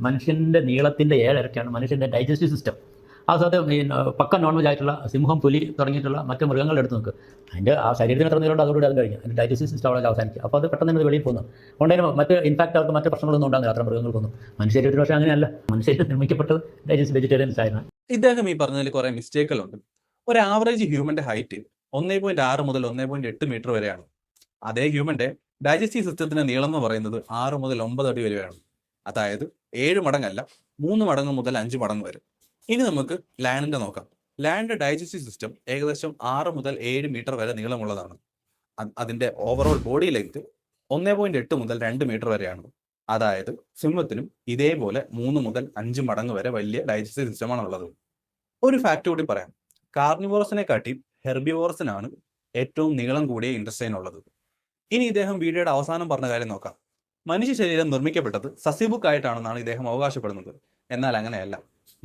മനുഷ്യൻ്റെ നീളത്തിൻ്റെ 7 ഇരട്ടിയാണ് മനുഷ്യൻ്റെ ഡൈജസ്റ്റീവ് സിസ്റ്റം. ആ സമയത്ത് ഈ പക്ക നോൺ വെജ് ആയിട്ടുള്ള സിംഹം, പുലി തുടങ്ങിയിട്ടുള്ള മറ്റ് മൃഗങ്ങളുടെ എടുത്ത് നോക്ക്, അതിൻ്റെ ആ ശരീരത്തിന് എത്ര നീളമുണ്ട് അതോടുകൂടി അത് കഴിഞ്ഞു, അതിൻ്റെ ഡൈജസ്റ്റീവ് സിസ്റ്റം അവിടെ അവസാനിക്കും. അപ്പോൾ അത് പെട്ടെന്ന് തന്നെ വെളിയിൽ പോകുന്നു. അതുകൊണ്ടതിന് മറ്റ് ഇൻഫാക്റ്റ് അവർക്ക് മറ്റ് പ്രശ്നങ്ങളൊന്നും ഉണ്ടാകുന്നില്ല അത്ര മൃഗങ്ങൾക്കൊന്നും. മനുഷ്യ ശരീരത്തിന് പക്ഷേ അങ്ങനെയല്ല. മനുഷ്യർ നിർമ്മിക്കപ്പെട്ടത് ഡൈജസ്റ്റ് വെജിറ്റേറിയൻസ് ആയിരുന്നു. ഇദ്ദേഹം ഈ പറഞ്ഞതിൽ കുറേ മിസ്റ്റേക്കുകളുണ്ട്. ഒരു ആവറേജ് ഹ്യൂമന്റെ ഹൈറ്റ് 1.6 മുതൽ 1.8 മീറ്റർ വരെയാണ്. അതേ ഹ്യൂമന്റെ ഡൈജസ്റ്റീവ് സിസ്റ്റത്തിന്റെ നീളം എന്ന് പറയുന്നത് 6 മുതൽ 9 അടി വരെയാണ്. അതായത് 7 മടങ്ങല്ല, 3 മടങ്ങ് മുതൽ 5 മടങ്ങ് വരെ. ഇനി നമുക്ക് ലാൻഡിന്റെ നോക്കാം. ലാൻഡ് ഡൈജസ്റ്റീവ് സിസ്റ്റം ഏകദേശം 6 മുതൽ 7 മീറ്റർ വരെ നീളമുള്ളതാണ്. അതിന്റെ ഓവറോൾ ബോഡി ലെങ്ത് 1.8 മുതൽ 2 മീറ്റർ വരെയാണ്. അതായത് സിംഹത്തിനും ഇതേപോലെ 3 മുതൽ 5 മടങ്ങ് വരെ വലിയ ഡൈജസ്റ്റീവ് സിസ്റ്റമാണ് ഉള്ളത്. ഒരു ഫാക്ട് കൂടി പറയാം. കാർണിവോറസിനെ കാട്ടി ഹെർബിവോറസിനാണ് ഏറ്റവും നീളം കൂടിയ ഇൻറ്റസ്റ്റൈൻ ഉള്ളത്. ഇനി ഇദ്ദേഹം വീഡിയോയുടെ അവസാനം പറഞ്ഞ കാര്യം നോക്കാം. മനുഷ്യ ശരീരം നിർമ്മിക്കപ്പെട്ടത് സസ്യബുക്ക് ആയിട്ടാണെന്നാണ് ഇദ്ദേഹം അവകാശപ്പെടുന്നത്. എന്നാൽ അങ്ങനെയല്ല.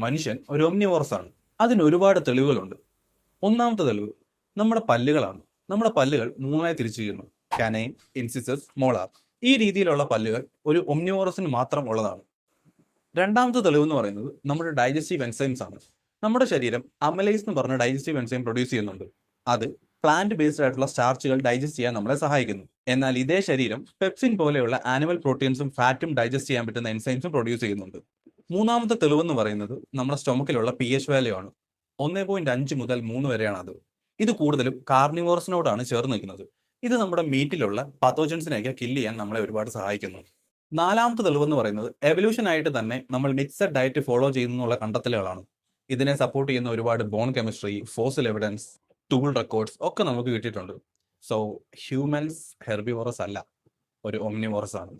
മനുഷ്യൻ ഒരു ഒമ്നിവോറസ് ആണ്. അതിന് ഒരുപാട് തെളിവുകളുണ്ട്. ഒന്നാമത്തെ തെളിവ് നമ്മുടെ പല്ലുകളാണ്. നമ്മുടെ പല്ലുകൾ 3ആയി തിരിച്ചിരിക്കുന്നു: കാനൈൻ, ഇൻസിസസ്, മോളാർ. ഈ രീതിയിലുള്ള പല്ലുകൾ ഒരു ഒമ്നിവോറസിന് മാത്രം ഉള്ളതാണ്. രണ്ടാമത്തെ തെളിവ് എന്ന് പറയുന്നത് നമ്മുടെ ഡൈജസ്റ്റീവ് എൻസൈംസ് ആണ്. നമ്മുടെ ശരീരം അമലൈസ് എന്ന് പറഞ്ഞ ഡൈജസ്റ്റീവ് എൻസൈം പ്രൊഡ്യൂസ് ചെയ്യുന്നുണ്ട്. അത് പ്ലാന്റ് ബേസ്ഡ് ആയിട്ടുള്ള സ്റ്റാർച്ചുകൾ ഡൈജസ്റ്റ് ചെയ്യാൻ നമ്മളെ സഹായിക്കുന്നു. എന്നാൽ ഇതേ ശരീരം പെപ്സിൻ പോലെയുള്ള ആനിമൽ പ്രോട്ടീൻസും ഫാറ്റും ഡൈജസ്റ്റ് ചെയ്യാൻ പറ്റുന്ന എൻസൈംസും പ്രൊഡ്യൂസ് ചെയ്യുന്നുണ്ട്. മൂന്നാമത്തെ തെളിവെന്ന് പറയുന്നത് നമ്മുടെ സ്റ്റൊമക്കിലുള്ള pH വാല്യൂ ആണ്. 1.5 മുതൽ 3 വരെയാണ് അത്. ഇത് കൂടുതലും കാർണിവോറസിനോടാണ് ചേർന്ന് നിൽക്കുന്നത്. ഇത് നമ്മുടെ മീറ്റിലുള്ള പത്തോജൻസിനെയൊക്കെ കില്ല് ചെയ്യാൻ നമ്മളെ ഒരുപാട് സഹായിക്കുന്നു. നാലാമത്തെ തെളിവെന്ന് പറയുന്നത് എവല്യൂഷൻ ആയിട്ട് തന്നെ നമ്മൾ മിക്സഡ് ഡയറ്റ് ഫോളോ ചെയ്യുന്നുള്ള കണ്ടെത്തലുകളാണ്. ഇതിനെ സപ്പോർട്ട് ചെയ്യുന്ന ഒരുപാട് bone chemistry, fossil evidence, tool records ഒക്കെ നമുക്ക് കിട്ടിയിട്ടുണ്ട്. സോ ഹ്യൂമൻസ് ഹെർബിവോറസ് അല്ല, ഒരു ഒമ്നിവോറസ് ആണ്.